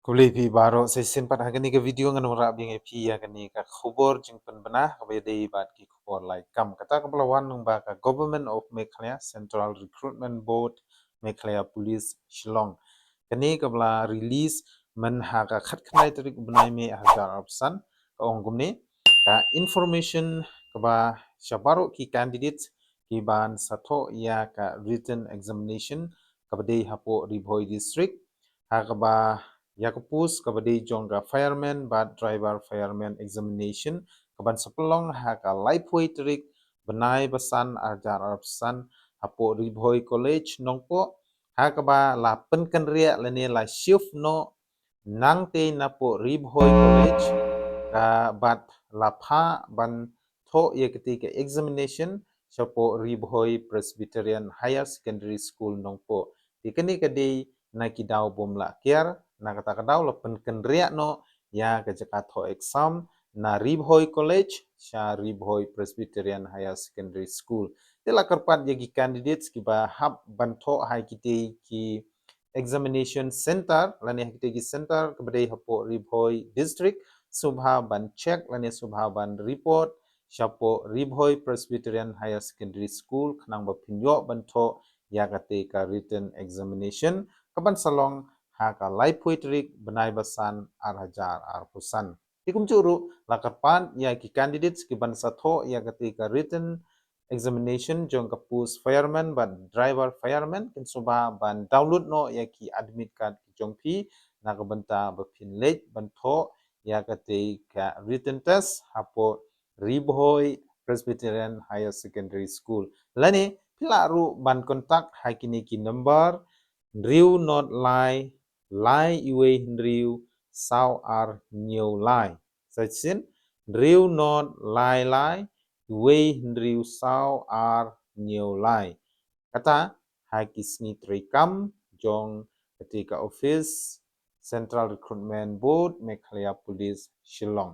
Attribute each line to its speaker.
Speaker 1: Kulay pi baro session pat hagani ke video ngan ora bing pi hagani ka khobor jing pen bana kabe dei bat ki khobor like kam kata kapla wan nung ba ka Government of Meghalaya Central Recruitment Board Meghalaya Police Shillong kani kapla release man ha ka khat khnai tarik bunai me hajar opsan ka ongumni ka information kaba shabaro ki candidates ki ban satho ya ka written examination kabadei hapo Ribhoi district hakaba Yakupus kabadi jongga fireman bat driver fireman examination kaban sepelong haka lifeway terik benai besan ajar arpsan hapo Ribhoi college nongpo hakaba la penken ria leni la shift no nangte napo Ribhoi college ka bat la pha ban tho ye ketika examination sapo Ribhoi Presbyterian Higher Secondary School nongpo dikeni kadei na kidau bom la kiar na kata kadau la penken ria no ya kejakatho exam na Ribhoi College sha Ribhoi Presbyterian Higher Secondary School tela kerpat yagi candidates ki ba hab bantho hai kite ki examination center lani hakite ki center kebadai hapo Ribhoi district subha ban check lani subha ban report shapo Ribhoi Presbyterian Higher Secondary School khnang ba pinyo bantho ya kate ka written examination kaban salong haka laipui terik benai basan arhajar arpusan. Tikum curu lakarpan ya ki candidates ki ban satho ya ketika written examination jong kapus fireman ban driver fireman kin suba ban download no ya ki admit card ki jong pi na kabenta bapin late ban tho ya ketika written test hapo Ribhoi Presbyterian Higher Secondary School. Lani pilaru ban kontak hakini ki number Riu not lie lai iwe riu sao ar nhiều lai sachin riu not lai lai iwe riu sao ar nhiều lai kata hakisni trikam jong ketika office Central Recruitment Board Meghalaya Police Shillong